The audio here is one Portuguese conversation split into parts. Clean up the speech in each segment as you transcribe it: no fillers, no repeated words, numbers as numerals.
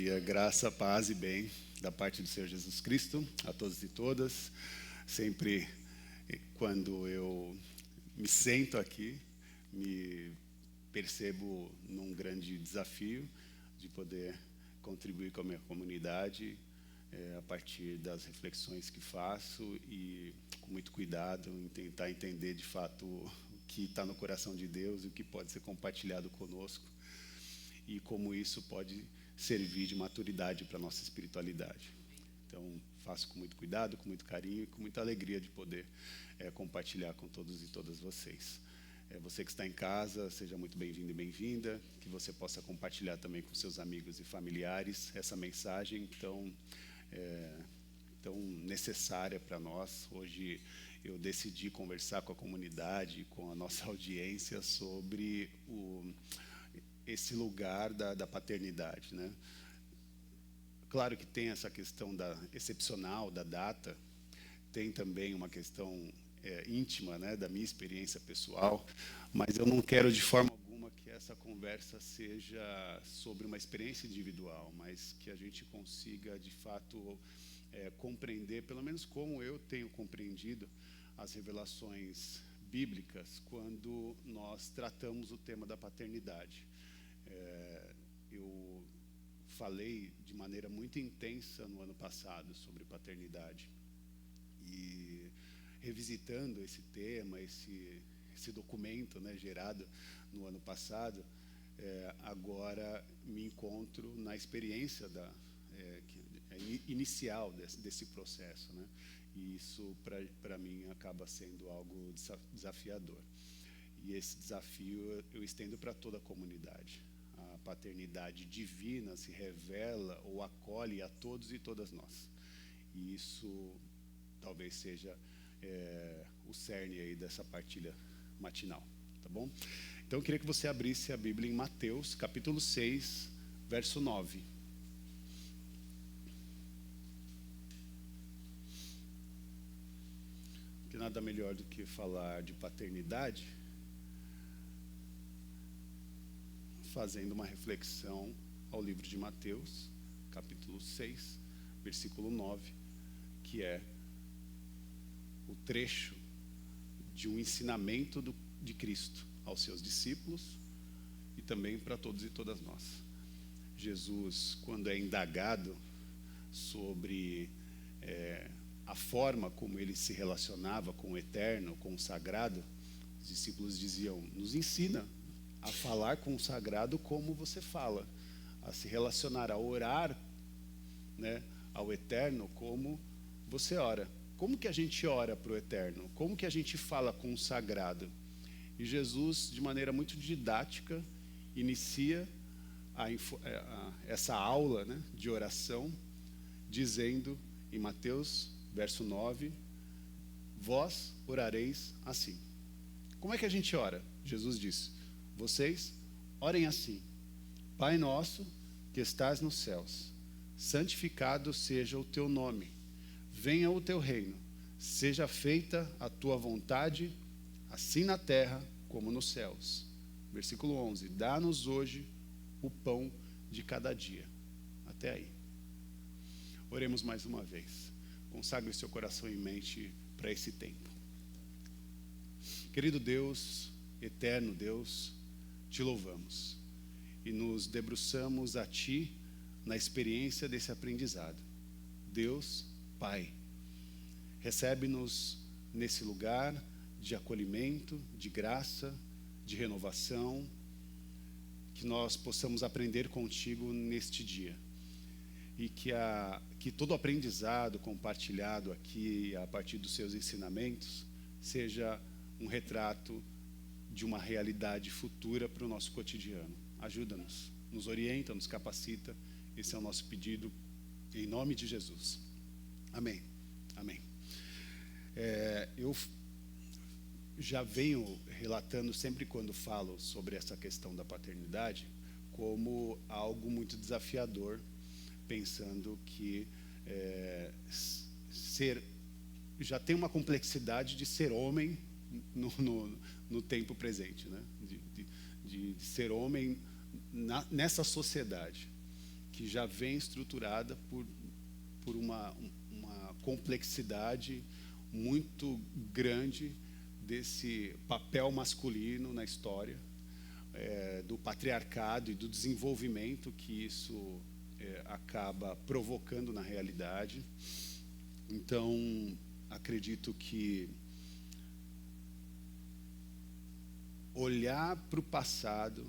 dia, graça, paz e bem da parte do Senhor Jesus Cristo a todos e todas. Sempre quando eu me sento aqui, me percebo num grande desafio de poder contribuir com a minha comunidade a partir das reflexões que faço e com muito cuidado em tentar entender de fato o que está no coração de Deus e o que pode ser compartilhado conosco e como isso pode servir de maturidade para a nossa espiritualidade. Então, faço com muito cuidado, com muito carinho e com muita alegria de poder compartilhar com todos e todas vocês. Você que está em casa, seja muito bem-vindo e bem-vinda, que você possa compartilhar também com seus amigos e familiares essa mensagem tão necessária para nós. Hoje eu decidi conversar com a comunidade, com a nossa audiência sobre esse lugar da paternidade, né? Claro que tem essa questão excepcional da data, tem também uma questão íntima, né, da minha experiência pessoal, mas eu não quero de forma alguma que essa conversa seja sobre uma experiência individual, mas que a gente consiga de fato compreender, pelo menos como eu tenho compreendido as revelações bíblicas quando nós tratamos o tema da paternidade. Eu falei de maneira muito intensa no ano passado sobre paternidade e revisitando esse tema, esse documento, né, gerado no ano passado, agora me encontro na experiência inicial desse processo, né? E isso para mim acaba sendo algo desafiador. E esse desafio eu estendo para toda a comunidade. A paternidade divina se revela ou acolhe a todos e todas nós. E isso talvez seja o cerne aí dessa partilha matinal, tá bom? Então eu queria que você abrisse a Bíblia em Mateus, capítulo 6, verso 9. Que nada melhor do que falar de paternidade fazendo uma reflexão ao livro de Mateus, capítulo 6, versículo 9, que é o trecho de um ensinamento de Cristo aos seus discípulos e também para todos e todas nós. Jesus, quando é indagado sobre a forma como ele se relacionava com o eterno, com o sagrado, os discípulos diziam: nos ensina a falar com o sagrado como você fala, a se relacionar, a orar, né, ao eterno como você ora. Como que a gente ora para o eterno? Como que a gente fala com o sagrado? E Jesus, de maneira muito didática, inicia essa aula, né, de oração, dizendo em Mateus, verso 9, vós orareis assim. Como é que a gente ora? Jesus disse: vocês orem assim: Pai nosso que estás nos céus, santificado seja o teu nome, venha o teu reino, seja feita a tua vontade, assim na terra como nos céus. Versículo 11, dá-nos hoje o pão de cada dia. Até aí. Oremos mais uma vez. Consagre seu coração e mente para esse tempo. Querido Deus, eterno Deus, te louvamos e nos debruçamos a Ti na experiência desse aprendizado. Deus, Pai, recebe-nos nesse lugar de acolhimento, de graça, de renovação, que nós possamos aprender contigo neste dia. E que todo aprendizado compartilhado aqui a partir dos seus ensinamentos seja um retrato de uma realidade futura para o nosso cotidiano. Ajuda-nos, nos orienta, nos capacita. Esse é o nosso pedido, em nome de Jesus. Amém. Amém. Eu já venho relatando sempre quando falo sobre essa questão da paternidade como algo muito desafiador, pensando que já tem uma complexidade de ser homem no tempo presente, né? De ser homem nessa sociedade que já vem estruturada por uma complexidade muito grande desse papel masculino na história, do patriarcado e do desenvolvimento que isso acaba provocando na realidade. Então, acredito que olhar para o passado,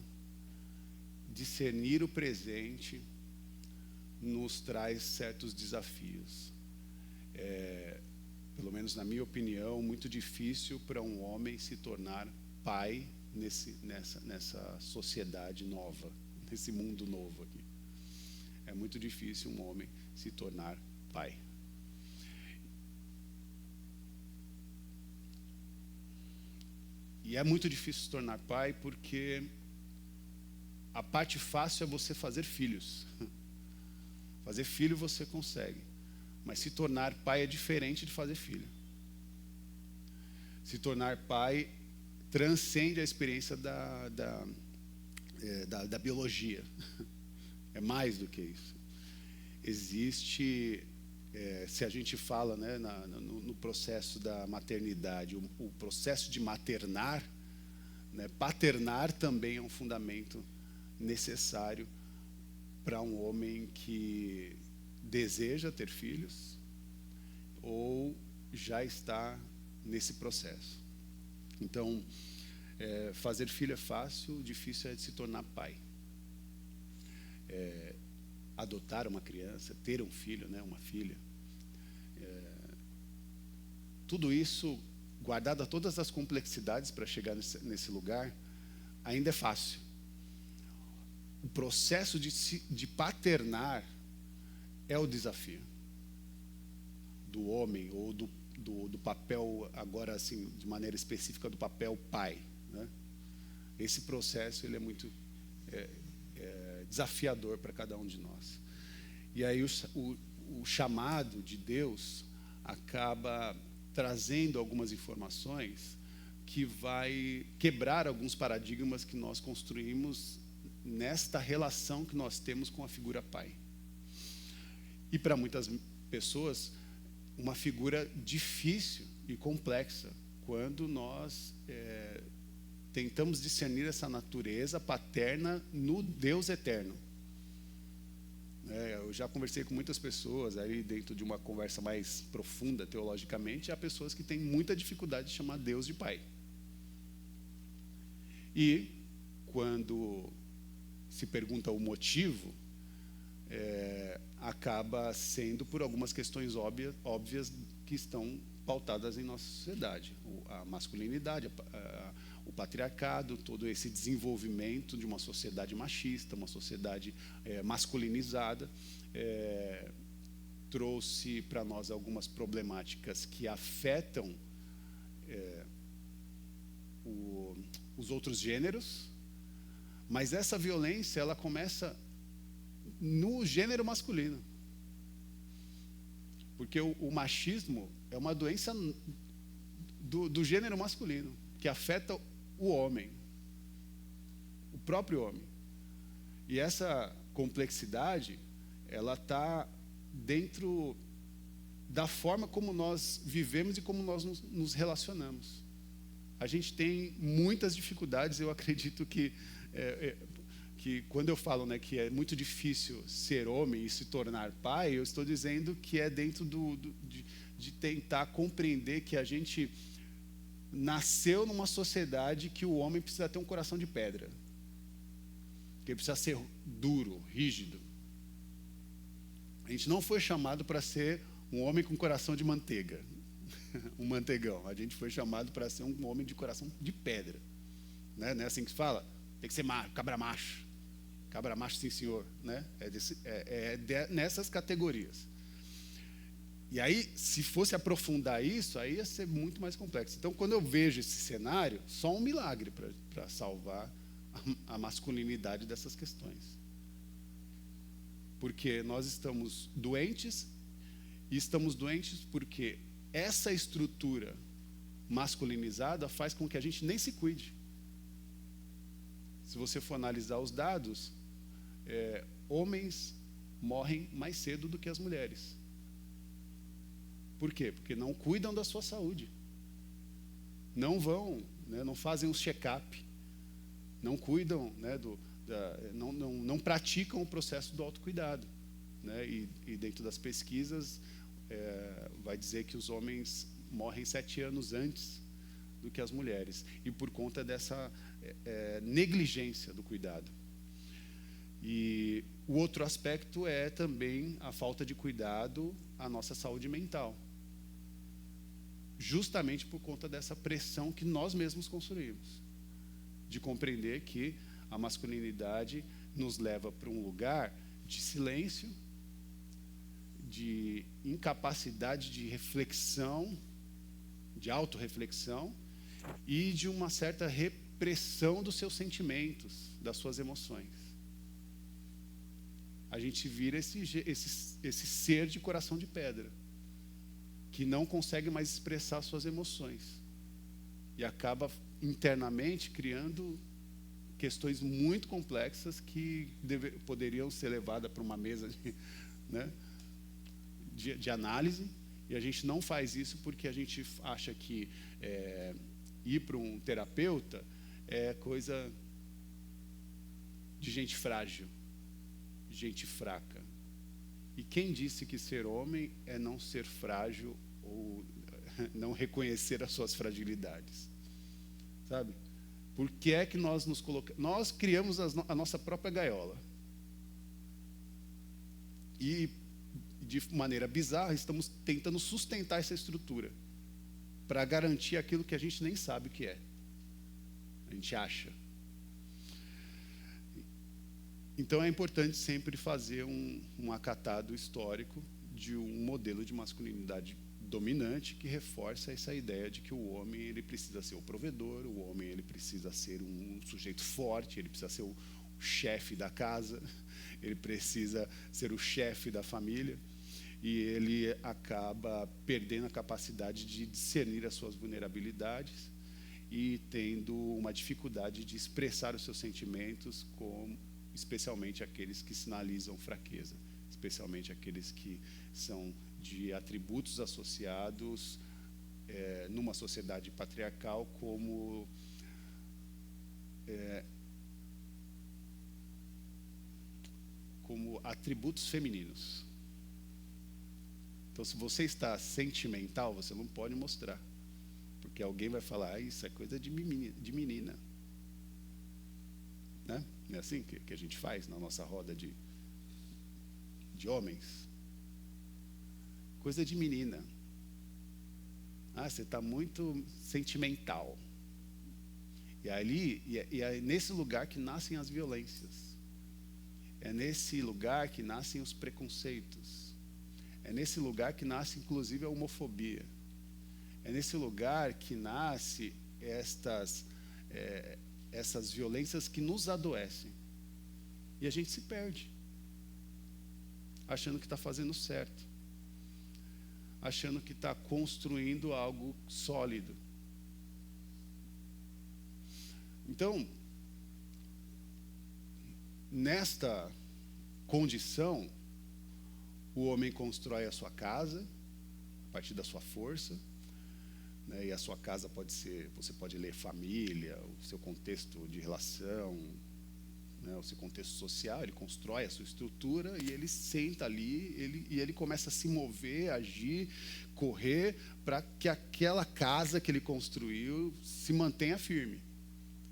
discernir o presente, nos traz certos desafios. Pelo menos na minha opinião, muito difícil para um homem se tornar pai nessa sociedade nova, nesse mundo novo aqui. É muito difícil um homem se tornar pai. E é muito difícil se tornar pai porque a parte fácil é você fazer filhos. Fazer filho você consegue. Mas se tornar pai é diferente de fazer filho. Se tornar pai transcende a experiência da biologia. É mais do que isso. Existe, se a gente fala, né, no processo da maternidade, o processo de maternar, né, paternar também é um fundamento necessário para um homem que deseja ter filhos ou já está nesse processo. Então, fazer filho é fácil, o difícil é de se tornar pai. Adotar uma criança, ter um filho, né, uma filha. Tudo isso, guardado a todas as complexidades para chegar nesse lugar, ainda é fácil. O processo de paternar é o desafio do homem, ou do papel, agora assim, de maneira específica, do papel pai, né? Esse processo ele é muito desafiador para cada um de nós. E aí o chamado de Deus acaba trazendo algumas informações que vai quebrar alguns paradigmas que nós construímos nesta relação que nós temos com a figura pai. E para muitas pessoas, uma figura difícil e complexa, quando nós tentamos discernir essa natureza paterna no Deus eterno. Eu já conversei com muitas pessoas, aí dentro de uma conversa mais profunda teologicamente, há pessoas que têm muita dificuldade de chamar Deus de pai. E quando se pergunta o motivo, acaba sendo por algumas questões óbvias que estão pautadas em nossa sociedade. A masculinidade, o patriarcado, todo esse desenvolvimento de uma sociedade machista, uma sociedade masculinizada, trouxe para nós algumas problemáticas que afetam os outros gêneros, mas essa violência ela começa no gênero masculino, porque o machismo é uma doença do gênero masculino que afeta o homem, o próprio homem. E essa complexidade ela está dentro da forma como nós vivemos e como nós nos relacionamos. A gente tem muitas dificuldades. Eu acredito que quando eu falo, né, que é muito difícil ser homem e se tornar pai, eu estou dizendo que é dentro de tentar compreender que a gente nasceu numa sociedade que o homem precisa ter um coração de pedra, que ele precisa ser duro, rígido. A gente não foi chamado para ser um homem com coração de manteiga, um manteigão. A gente foi chamado para ser um homem de coração de pedra, né? Não é assim que se fala? Tem que ser macho, cabra macho, sim senhor, né? Nessas categorias. E aí, se fosse aprofundar isso, aí ia ser muito mais complexo. Então, quando eu vejo esse cenário, só um milagre para salvar a masculinidade dessas questões. Porque nós estamos doentes, e estamos doentes porque essa estrutura masculinizada faz com que a gente nem se cuide. Se você for analisar os dados, homens morrem mais cedo do que as mulheres. Por quê? Porque não cuidam da sua saúde. Não vão, né, não fazem um check-up, não cuidam, né, não praticam o processo do autocuidado. Né, e dentro das pesquisas, vai dizer que os homens morrem 7 anos antes do que as mulheres. E por conta dessa negligência do cuidado. E o outro aspecto é também a falta de cuidado à nossa saúde mental. Justamente por conta dessa pressão que nós mesmos construímos. De compreender que a masculinidade nos leva para um lugar de silêncio, de incapacidade de reflexão, de autorreflexão e de uma certa repressão dos seus sentimentos, das suas emoções. A gente vira esse ser de coração de pedra, que não consegue mais expressar suas emoções e acaba internamente criando questões muito complexas que poderiam ser levadas para uma mesa né, de análise, e a gente não faz isso porque a gente acha que ir para um terapeuta é coisa de gente frágil, gente fraca. E quem disse que ser homem é não ser frágil ou não reconhecer as suas fragilidades? Sabe? Por que é que nós nos colocamos? Nós criamos a nossa própria gaiola. E, de maneira bizarra, estamos tentando sustentar essa estrutura para garantir aquilo que a gente nem sabe o que é. A gente acha. Então é importante sempre fazer um acatado histórico de um modelo de masculinidade dominante que reforça essa ideia de que o homem ele precisa ser o provedor, o homem ele precisa ser um sujeito forte, ele precisa ser o chefe da casa, ele precisa ser o chefe da família, e ele acaba perdendo a capacidade de discernir as suas vulnerabilidades e tendo uma dificuldade de expressar os seus sentimentos, especialmente aqueles que sinalizam fraqueza, especialmente aqueles que são de atributos associados numa sociedade patriarcal como atributos femininos. Então, se você está sentimental, você não pode mostrar, porque alguém vai falar, isso é coisa de menina. Né? Não é assim que a gente faz na nossa roda de homens? Coisa de menina. Você está muito sentimental. E é nesse lugar que nascem as violências. É nesse lugar que nascem os preconceitos. É nesse lugar que nasce, inclusive, a homofobia. É nesse lugar que nasce essas violências que nos adoecem. E a gente se perde, achando que está fazendo certo, achando que está construindo algo sólido. Então, nesta condição, o homem constrói a sua casa a partir da sua força, né? E a sua casa pode ser, você pode ler família, o seu contexto de relação, né? O seu contexto social, ele constrói a sua estrutura e ele senta ali, ele começa a se mover, agir, correr, para que aquela casa que ele construiu se mantenha firme.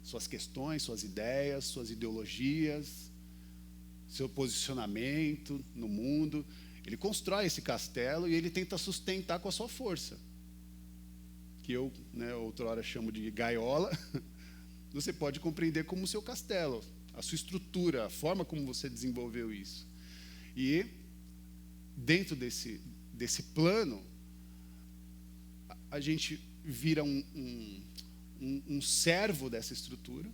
Suas questões, suas ideias, suas ideologias, seu posicionamento no mundo. Ele constrói esse castelo e ele tenta sustentar com a sua força, que eu, outrora chamo de gaiola. Você pode compreender como o seu castelo, a sua estrutura, a forma como você desenvolveu isso. E dentro desse plano, a gente vira um servo dessa estrutura,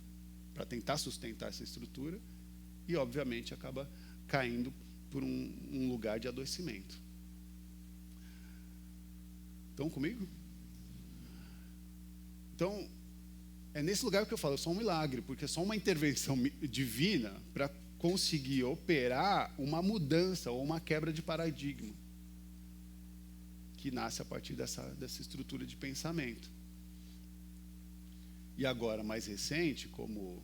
para tentar sustentar essa estrutura, e obviamente acaba caindo por um lugar de adoecimento. Estão comigo? Então, é nesse lugar que eu falo, é só um milagre, porque é só uma intervenção divina para conseguir operar uma mudança ou uma quebra de paradigma que nasce a partir dessa estrutura de pensamento. E agora, mais recente, como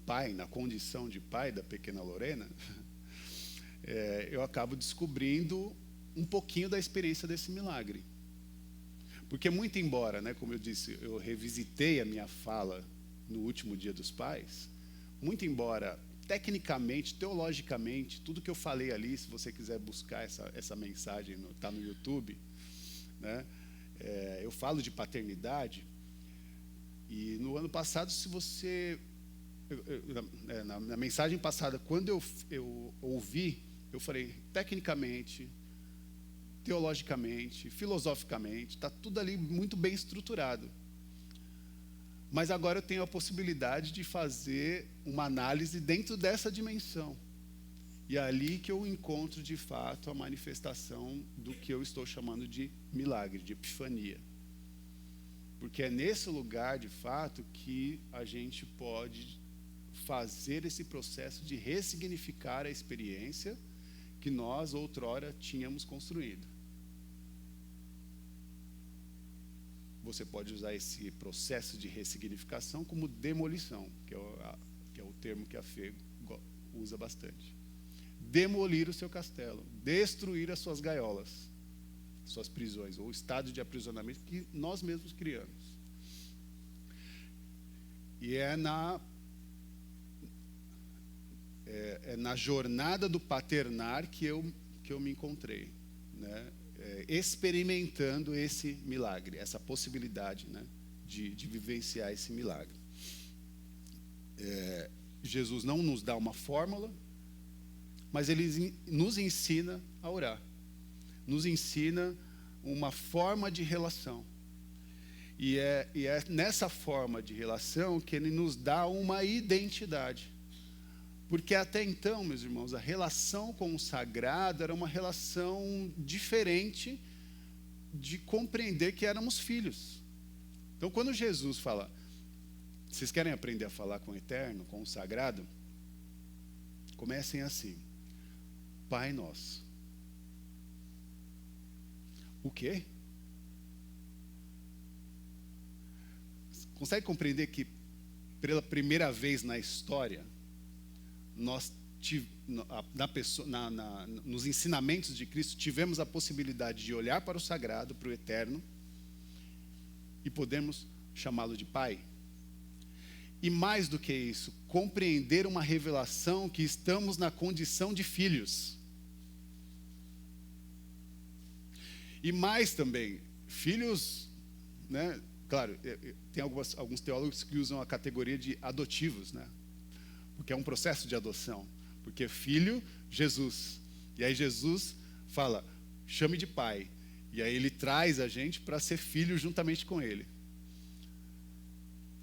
pai, na condição de pai da pequena Lorena, eu acabo descobrindo um pouquinho da experiência desse milagre. Porque muito embora, né, como eu disse, eu revisitei a minha fala no último Dia dos Pais, muito embora, tecnicamente, teologicamente, tudo que eu falei ali, se você quiser buscar essa mensagem, está no YouTube, né, eu falo de paternidade, e no ano passado, se você... na mensagem passada, quando eu ouvi, eu falei, tecnicamente, teologicamente, filosoficamente, está tudo ali muito bem estruturado. Mas agora eu tenho a possibilidade de fazer uma análise dentro dessa dimensão. E é ali que eu encontro, de fato, a manifestação do que eu estou chamando de milagre, de epifania. Porque é nesse lugar, de fato, que a gente pode fazer esse processo de ressignificar a experiência que nós, outrora, tínhamos construído. Você pode usar esse processo de ressignificação como demolição, que é o termo que a Fê usa bastante. Demolir o seu castelo, destruir as suas gaiolas, suas prisões, ou o estado de aprisionamento que nós mesmos criamos. E é na jornada do paternar que eu me encontrei, né? Experimentando esse milagre, essa possibilidade, né, de vivenciar esse milagre. Jesus não nos dá uma fórmula, mas ele nos ensina a orar, nos ensina uma forma de relação. E é nessa forma de relação que ele nos dá uma identidade. Porque até então, meus irmãos, a relação com o sagrado era uma relação diferente de compreender que éramos filhos. Então, quando Jesus fala, vocês querem aprender a falar com o eterno, com o sagrado? Comecem assim, Pai Nosso. O quê? Consegue compreender que, pela primeira vez na história, nós nos ensinamentos de Cristo tivemos a possibilidade de olhar para o sagrado, para o eterno, e podemos chamá-lo de Pai? E mais do que isso, compreender uma revelação que estamos na condição de filhos. E mais também, filhos, né? Claro, tem alguns teólogos que usam a categoria de adotivos, né? Porque é um processo de adoção. Porque filho, Jesus. E aí Jesus fala, chame de pai. E aí ele traz a gente para ser filho juntamente com ele.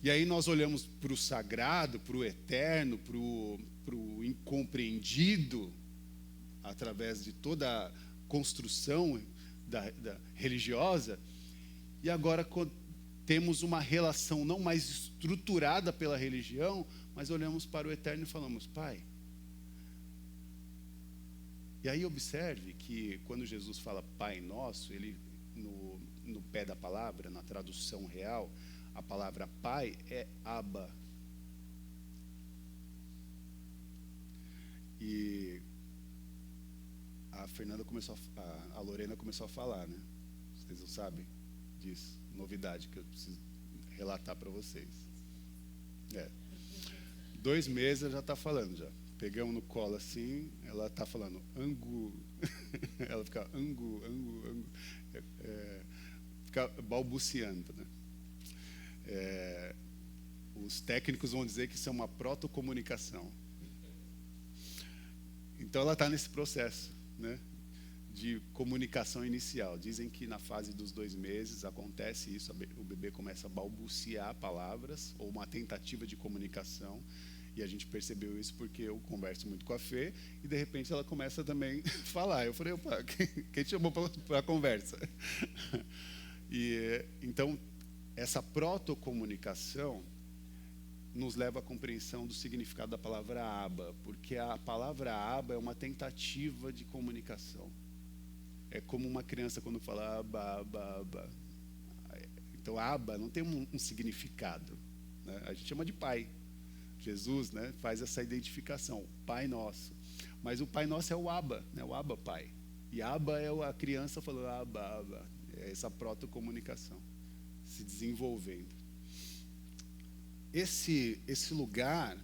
E aí nós olhamos para o sagrado, para o eterno, para o incompreendido, através de toda a construção religiosa. E agora temos uma relação não mais estruturada pela religião, mas olhamos para o eterno e falamos, Pai. E aí observe que quando Jesus fala Pai Nosso, ele no pé da palavra, na tradução real, a palavra Pai é Abba. E a Lorena começou a falar, né? Vocês não sabem disso, novidade que eu preciso relatar para vocês. 2 meses ela já está falando já. Pegamos no colo assim, ela está falando angu. Ela fica angu. Fica balbuciando, né? Os técnicos vão dizer que isso é uma protocomunicação. Então ela está nesse processo, né, de comunicação inicial. Dizem que na fase dos 2 meses acontece isso, o bebê começa a balbuciar palavras, ou uma tentativa de comunicação, e a gente percebeu isso porque eu converso muito com a Fê, e de repente ela começa também a falar. Eu falei, opa, quem te chamou para a conversa? E então, essa protocomunicação nos leva à compreensão do significado da palavra Abba, porque a palavra Abba é uma tentativa de comunicação. É como uma criança quando fala Abba, Abba, Abba. Então, Abba não tem um significado, né? A gente chama de pai. Jesus, né, faz essa identificação, Pai Nosso. Mas o Pai Nosso é o Abba, né, o Abba Pai. E Abba é a criança falando Abba, Abba. É essa protocomunicação se desenvolvendo. Esse lugar,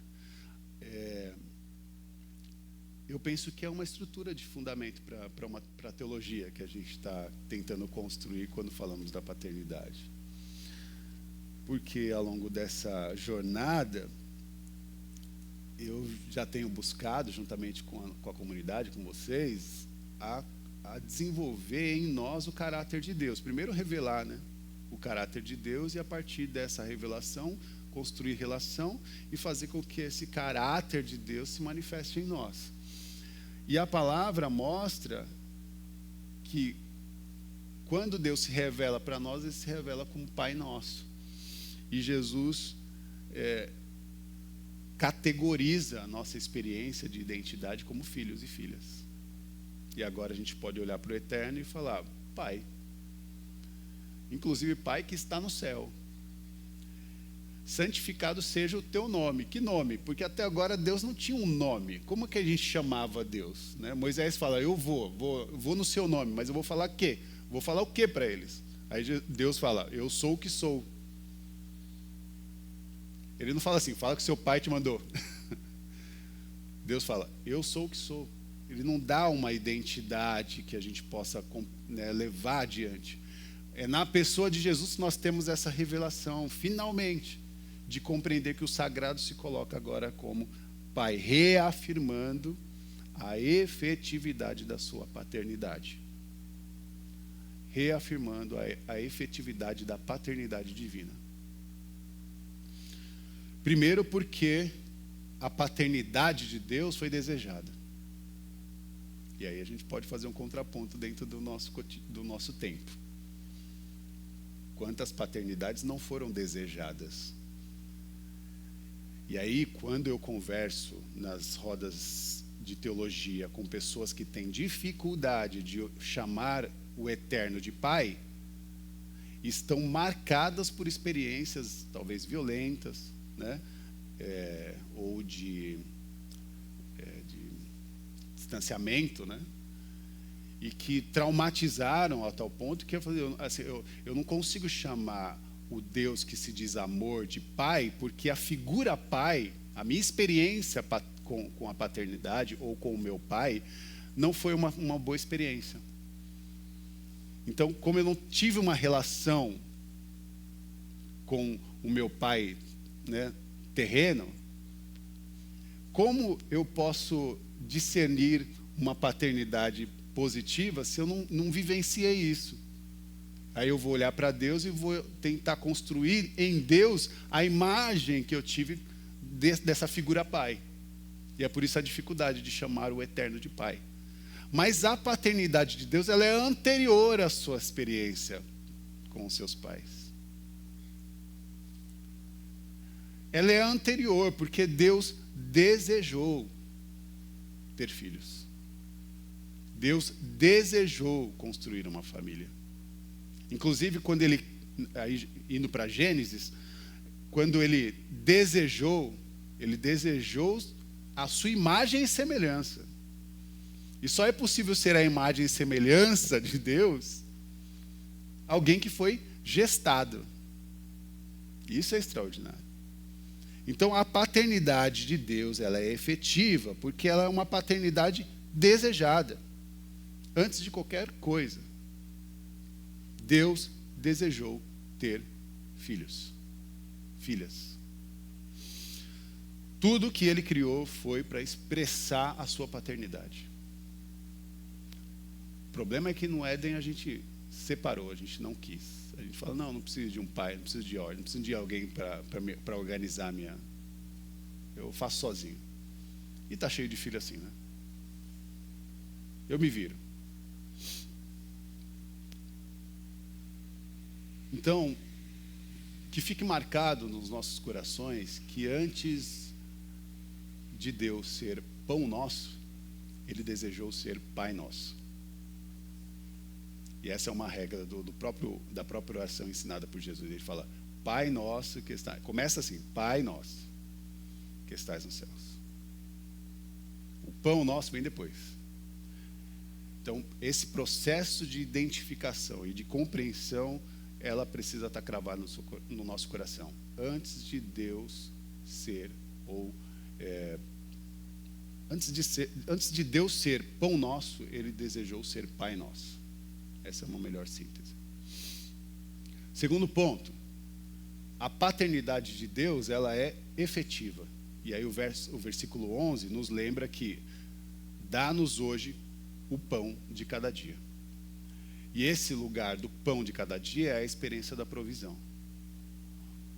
eu penso que é uma estrutura de fundamento para a teologia que a gente está tentando construir quando falamos da paternidade. Porque ao longo dessa jornada, eu já tenho buscado, juntamente com a comunidade, com vocês, a desenvolver em nós o caráter de Deus. Primeiro revelar, né, o caráter de Deus, e a partir dessa revelação, construir relação e fazer com que esse caráter de Deus se manifeste em nós. E a palavra mostra que quando Deus se revela para nós, Ele se revela como Pai Nosso. E Jesus categoriza a nossa experiência de identidade como filhos e filhas. E agora a gente pode olhar para o eterno e falar, Pai. Inclusive, Pai que está no céu. Santificado seja o teu nome. Que nome? Porque até agora Deus não tinha um nome. Como que a gente chamava Deus, né? Moisés fala, eu vou no seu nome, mas eu vou falar o quê? Vou falar o quê para eles? Aí Deus fala, eu sou o que sou. Ele não fala assim, fala que seu pai te mandou. Deus fala, eu sou o que sou. Ele não dá uma identidade que a gente possa, né, levar adiante. É na pessoa de Jesus que nós temos essa revelação, finalmente, de compreender que o sagrado se coloca agora como Pai, reafirmando a efetividade da sua paternidade. Reafirmando a efetividade da paternidade divina. Primeiro porque a paternidade de Deus foi desejada. E aí a gente pode fazer um contraponto dentro do nosso tempo. Quantas paternidades não foram desejadas? E aí, quando eu converso nas rodas de teologia com pessoas que têm dificuldade de chamar o eterno de Pai, estão marcadas por experiências talvez violentas, né? Ou de distanciamento, né? E que traumatizaram a tal ponto que eu não consigo chamar o Deus que se diz amor de Pai, porque a figura Pai, a minha experiência com a paternidade ou com o meu pai, não foi uma boa experiência. Então, como eu não tive uma relação com o meu pai, né, terreno, como eu posso discernir uma paternidade positiva se eu não vivenciei isso? Aí eu vou olhar para Deus e vou tentar construir em Deus a imagem que eu tive dessa figura pai. E é por isso a dificuldade de chamar o eterno de Pai. Mas a paternidade de Deus, ela é anterior à sua experiência com os seus pais. Ela é anterior porque Deus desejou ter filhos. Deus desejou construir uma família. Inclusive, quando ele, aí, indo para Gênesis, quando ele desejou a sua imagem e semelhança. E só é possível ser a imagem e semelhança de Deus alguém que foi gestado. Isso é extraordinário. Então, a paternidade de Deus, ela é efetiva, porque ela é uma paternidade desejada. Antes de qualquer coisa, Deus desejou ter filhos, filhas. Tudo que Ele criou foi para expressar a sua paternidade. O problema é que no Éden a gente separou, a gente não quis. A gente fala, não preciso de um pai, não preciso de ordem, não preciso de alguém para organizar a minha... Eu faço sozinho. E está cheio de filho assim, né? Eu me viro. Então, Que fique marcado nos nossos corações que antes de Deus ser pão nosso, Ele desejou ser Pai nosso. E essa é uma regra da própria oração ensinada por Jesus. Ele fala, Pai nosso que está... Começa assim, Pai nosso que estás nos céus. O pão nosso vem depois. Então, esse processo de identificação e de compreensão, ela precisa estar cravada no nosso coração. Antes de Deus ser, antes de Deus ser pão nosso, Ele desejou ser Pai nosso. Essa é uma melhor síntese. Segundo ponto, a paternidade de Deus, ela é efetiva. E aí o versículo 11 nos lembra que dá-nos hoje o pão de cada dia. E esse lugar do pão de cada dia é a experiência da provisão.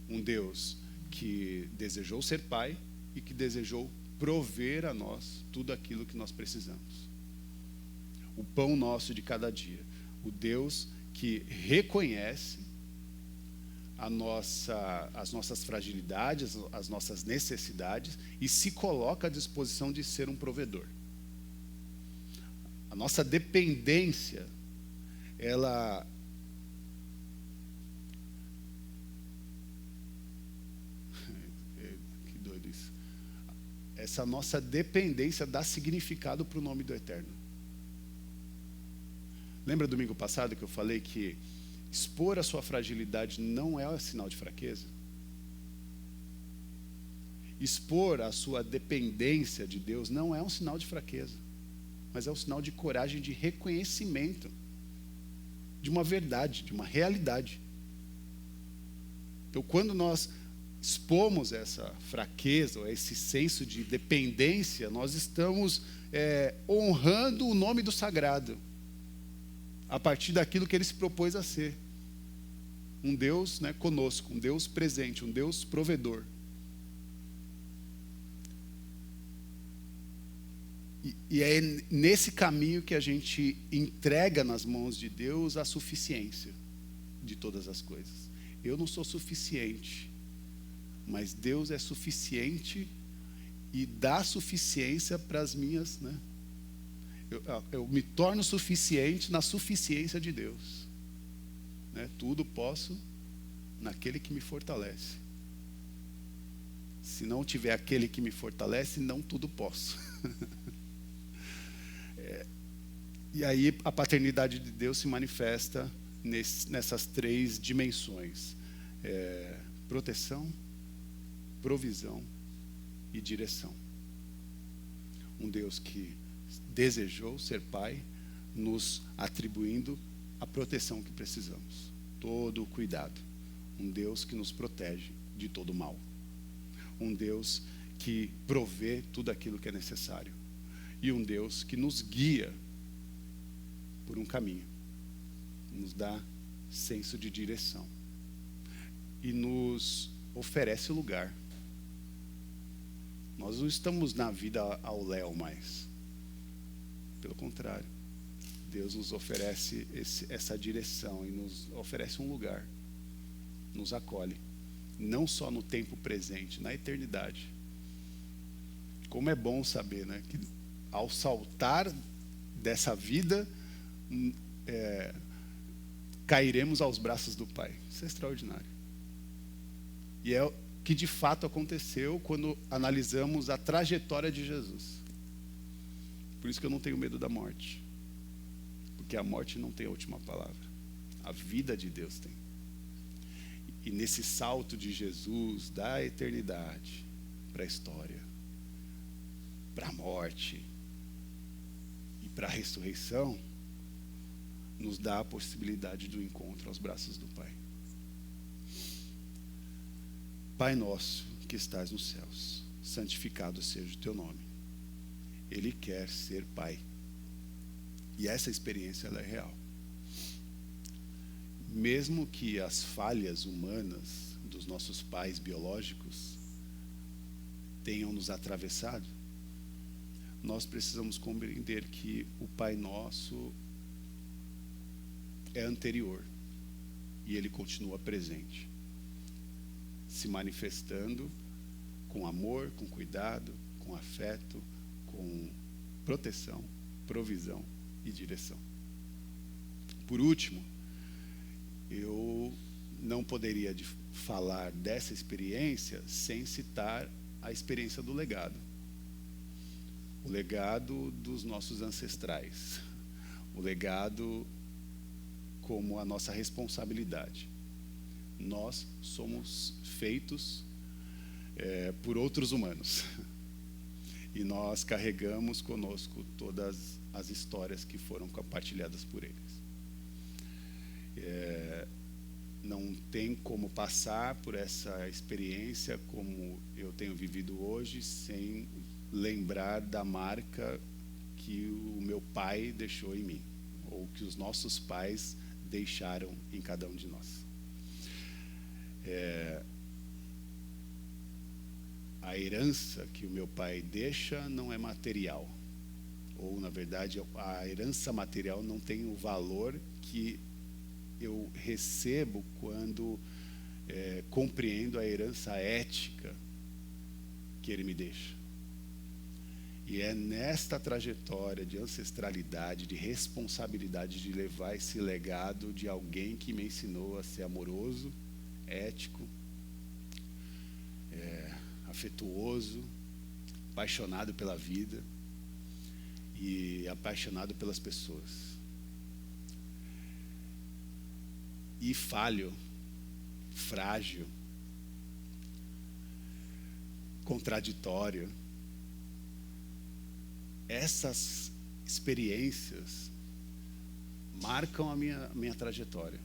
Um Deus que desejou ser Pai e que desejou prover a nós tudo aquilo que nós precisamos. O pão nosso de cada dia. O Deus que reconhece as nossas fragilidades, as nossas necessidades e se coloca à disposição de ser um provedor. A nossa dependência, ela que doido isso. Essa nossa dependência dá significado para o nome do Eterno. Lembra domingo passado que eu falei que expor a sua fragilidade não é sinal de fraqueza? Expor a sua dependência de Deus não é um sinal de fraqueza, mas é um sinal de coragem, de reconhecimento de uma verdade, de uma realidade. Então, quando nós expomos essa fraqueza, ou esse senso de dependência, nós estamos honrando o nome do sagrado, a partir daquilo que Ele se propôs a ser. Um Deus, conosco, um Deus presente, um Deus provedor. E é nesse caminho que a gente entrega nas mãos de Deus a suficiência de todas as coisas. Eu não sou suficiente, mas Deus é suficiente e dá suficiência para as minhas, eu me torno suficiente na suficiência de Deus. Tudo posso naquele que me fortalece. Se não tiver aquele que me fortalece, não tudo posso. E aí a paternidade de Deus se manifesta nessas três dimensões: proteção, provisão e direção. Um Deus que desejou ser Pai, nos atribuindo a proteção que precisamos, todo o cuidado. Um Deus que nos protege de todo mal. Um Deus que provê tudo aquilo que é necessário. E um Deus que nos guia por um caminho, nos dá senso de direção e nos oferece lugar. Nós não estamos na vida ao léu mais. Pelo contrário, Deus nos oferece essa direção e nos oferece um lugar, nos acolhe, não só no tempo presente, na eternidade. Como é bom saber, que ao saltar dessa vida, cairemos aos braços do Pai. Isso é extraordinário. E é o que de fato aconteceu quando analisamos a trajetória de Jesus. Por isso que eu não tenho medo da morte. Porque a morte não tem a última palavra. A vida de Deus tem. E nesse salto de Jesus da eternidade para a história, para a morte e para a ressurreição, nos dá a possibilidade do encontro aos braços do Pai. Pai nosso que estás nos céus, santificado seja o teu nome. Ele quer ser Pai. E essa experiência ela é real. Mesmo que as falhas humanas dos nossos pais biológicos tenham nos atravessado, nós precisamos compreender que o Pai Nosso é anterior e Ele continua presente. se manifestando com amor, com cuidado, com afeto, com proteção, provisão e direção. Por último, eu não poderia falar dessa experiência sem citar a experiência do legado. O legado dos nossos ancestrais. O legado como a nossa responsabilidade. Nós somos feitos por outros humanos. E nós carregamos conosco todas as histórias que foram compartilhadas por eles. Não tem como passar por essa experiência como eu tenho vivido hoje sem lembrar da marca que o meu pai deixou em mim, ou que os nossos pais deixaram em cada um de nós. A herança que o meu pai deixa não é material, ou na verdade a herança material não tem o valor que eu recebo quando compreendo a herança ética que ele me deixa. E é nesta trajetória de ancestralidade, de responsabilidade de levar esse legado de alguém que me ensinou a ser amoroso, ético, afetuoso, apaixonado pela vida e apaixonado pelas pessoas. E falho, frágil, contraditório. Essas experiências marcam a minha trajetória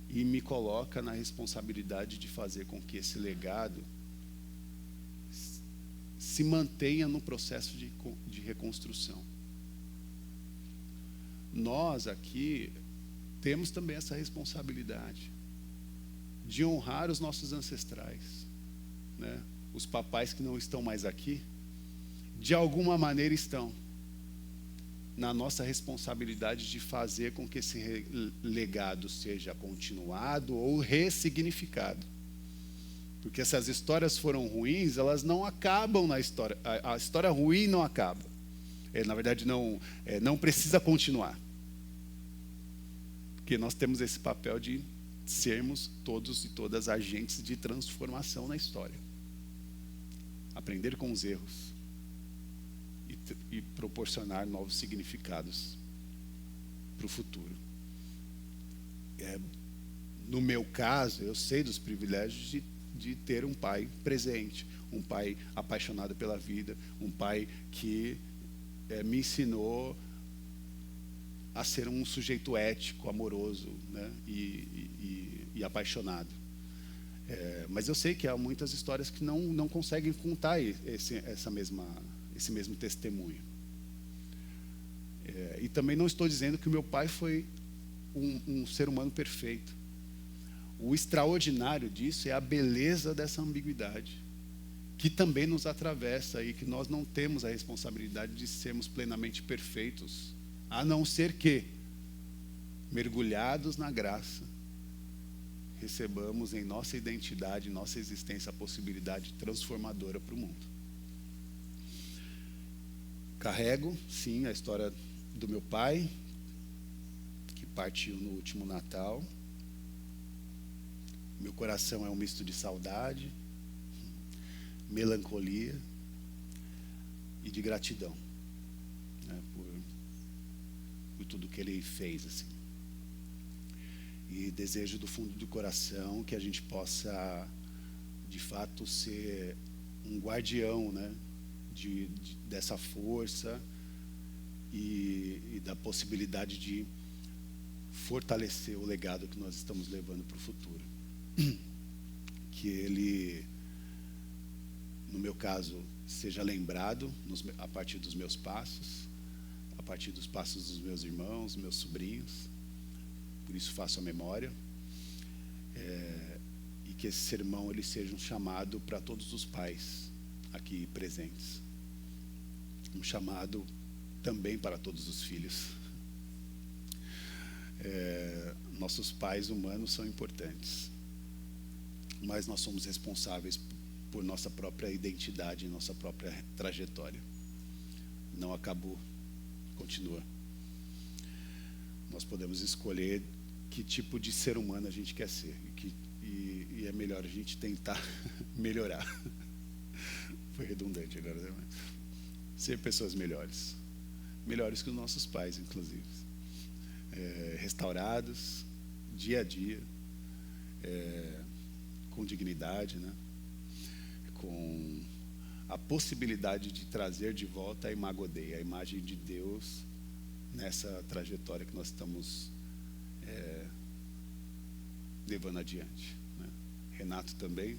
e me coloca na responsabilidade de fazer com que esse legado se mantenha no processo de reconstrução. Nós aqui temos também essa responsabilidade de honrar os nossos ancestrais, né? Os papais que não estão mais aqui, de alguma maneira estão na nossa responsabilidade de fazer com que esse legado seja continuado ou ressignificado. Porque se as histórias foram ruins, elas não acabam na história. A história ruim não acaba. Na verdade, não precisa continuar. Porque nós temos esse papel de sermos todos e todas agentes de transformação na história. Aprender com os erros e proporcionar novos significados para o futuro. No meu caso, eu sei dos privilégios de ter um pai presente, um pai apaixonado pela vida, um pai que me ensinou a ser um sujeito ético, amoroso, né? e apaixonado. Mas eu sei que há muitas histórias que não conseguem contar esse mesmo testemunho. E também não estou dizendo que o meu pai foi um ser humano perfeito. O extraordinário disso é a beleza dessa ambiguidade, que também nos atravessa e que nós não temos a responsabilidade de sermos plenamente perfeitos, a não ser que, mergulhados na graça, recebamos em nossa identidade, nossa existência, a possibilidade transformadora para o mundo. Carrego, sim, a história do meu pai, que partiu no último Natal. Meu coração é um misto de saudade, melancolia e de gratidão, né, por tudo que ele fez, assim. E desejo do fundo do coração que a gente possa, de fato, ser um guardião, né, dessa força e da possibilidade de fortalecer o legado que nós estamos levando para o futuro. Que ele, no meu caso, seja lembrado a partir dos meus passos, a partir dos passos dos meus irmãos, meus sobrinhos. Por isso faço a memória. E que esse sermão ele seja um chamado para todos os pais aqui presentes. Um chamado também para todos os filhos. Nossos pais humanos são importantes. mas nós somos responsáveis por nossa própria identidade, nossa própria trajetória. Não acabou, continua. Nós podemos escolher que tipo de ser humano a gente quer ser, e é melhor a gente tentar melhorar. Foi redundante agora, né? Ser pessoas melhores que os nossos pais, inclusive, restaurados dia a dia, com dignidade, né? Com a possibilidade de trazer de volta a Imago Dei, a imagem de Deus nessa trajetória que nós estamos levando adiante, né? Renato também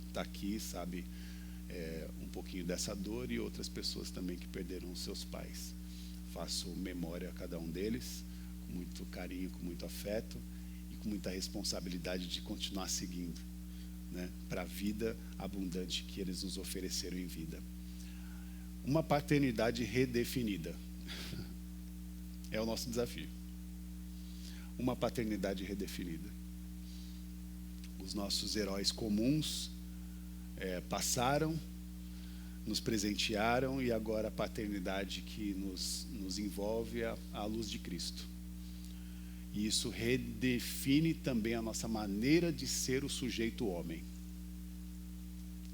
está aqui, sabe um pouquinho dessa dor, e outras pessoas também que perderam os seus pais. Faço memória a cada um deles, com muito carinho, com muito afeto e com muita responsabilidade de continuar seguindo, né, para a vida abundante que eles nos ofereceram em vida. Uma paternidade redefinida é o nosso desafio. Uma paternidade redefinida. Os nossos heróis comuns passaram, nos presentearam, e agora a paternidade que nos envolve é a luz de Cristo. E isso redefine também a nossa maneira de ser o sujeito homem.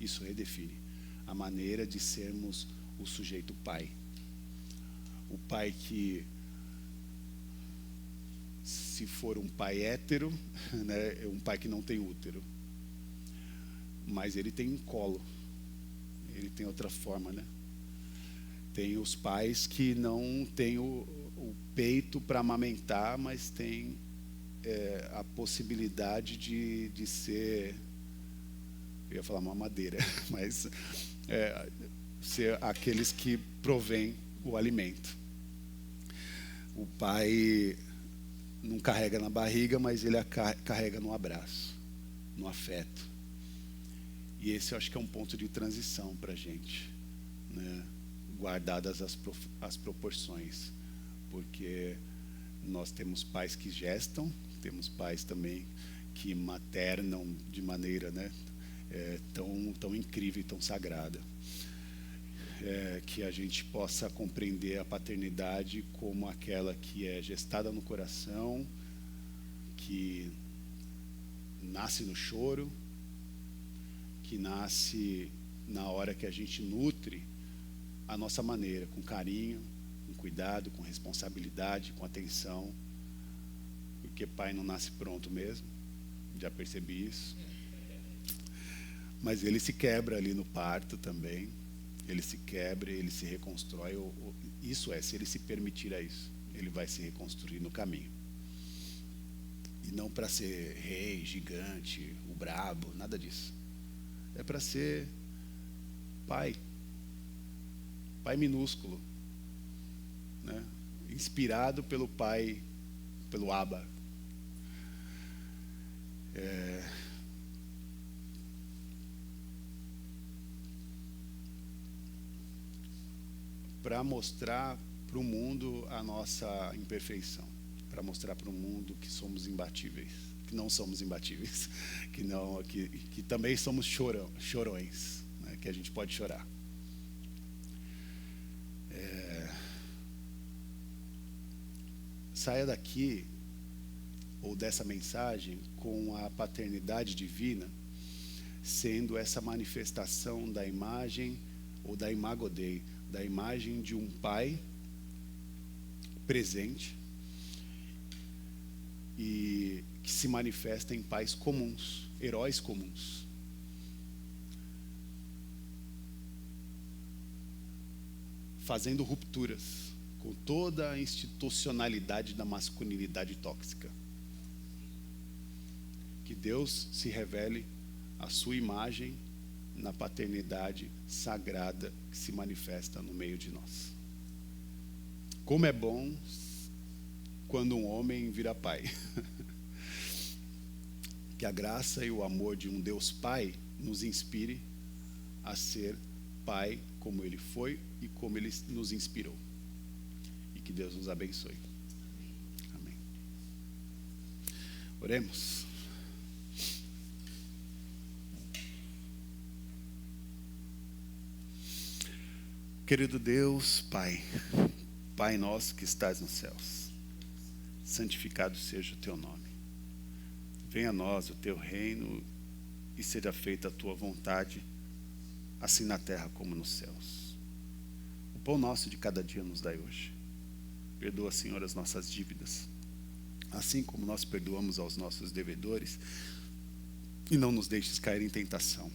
Isso redefine a maneira de sermos o sujeito pai. O pai que, se for um pai hétero, né, é um pai que não tem útero, mas ele tem um colo, ele tem outra forma, né? Tem os pais que não têm o peito para amamentar, mas tem a possibilidade de ser, eu ia falar mamadeira, mas ser aqueles que provêm o alimento. O pai não carrega na barriga, mas ele carrega no abraço, no afeto. E esse eu acho que é um ponto de transição para a gente, né? Guardadas as proporções, porque nós temos pais que gestam, temos pais também que maternam de maneira, né, tão incrível e tão sagrada. Que a gente possa compreender a paternidade como aquela que é gestada no coração, que nasce no choro, que nasce na hora que a gente nutre a nossa maneira, com carinho, com cuidado, com responsabilidade, com atenção, porque pai não nasce pronto mesmo, já percebi isso, mas ele se quebra ali no parto também, ele se quebra, ele se reconstrói, isso se ele se permitir a isso, ele vai se reconstruir no caminho, e não para ser rei, gigante, o brabo, nada disso, é para ser pai minúsculo, né? Inspirado pelo pai, pelo Abba. Para mostrar para o mundo a nossa imperfeição, para mostrar para o mundo que somos imbatíveis, que não somos imbatíveis, que também somos chorões, né? Que a gente pode chorar. Saia daqui, ou dessa mensagem, com a paternidade divina sendo essa manifestação da imagem, ou da Imago Dei, da imagem de um pai presente e que se manifesta em pais comuns, heróis comuns. Fazendo rupturas com toda a institucionalidade da masculinidade tóxica. Que Deus se revele a sua imagem na paternidade sagrada que se manifesta no meio de nós. Como é bom quando um homem vira pai. Que a graça e o amor de um Deus Pai nos inspire a ser pai como Ele foi e como Ele nos inspirou. E que Deus nos abençoe. Amém. Oremos. Querido Deus, Pai, Pai nosso que estás nos céus, santificado seja o teu nome. Venha a nós o teu reino e seja feita a tua vontade, assim na terra como nos céus. O pão nosso de cada dia nos dai hoje. Perdoa, Senhor, as nossas dívidas, assim como nós perdoamos aos nossos devedores, e não nos deixes cair em tentação,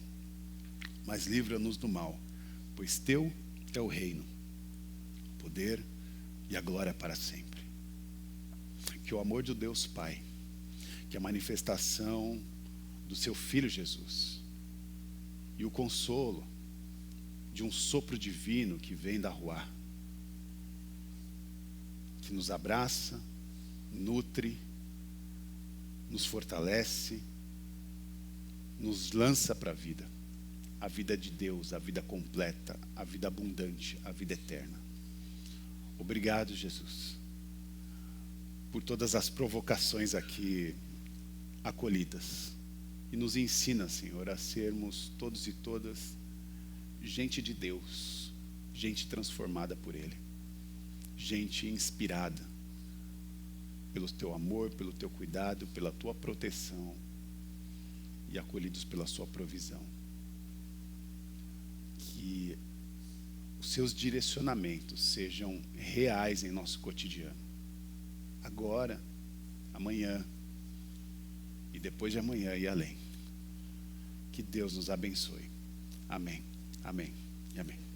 mas livra-nos do mal, pois teu é o reino, o poder e a glória para sempre. Que o amor de Deus Pai, que a manifestação do seu Filho Jesus e o consolo de um sopro divino que vem da Ruá, que nos abraça, nutre, nos fortalece, nos lança para a vida de Deus, a vida completa, a vida abundante, a vida eterna. Obrigado, Jesus, por todas as provocações aqui acolhidas. E nos ensina, Senhor, a sermos todos e todas gente de Deus, gente transformada por Ele, gente inspirada pelo teu amor, pelo teu cuidado, pela tua proteção e acolhidos pela sua provisão. Que os seus direcionamentos sejam reais em nosso cotidiano, agora, amanhã e depois de amanhã e além. Que Deus nos abençoe. Amém, amém e amém.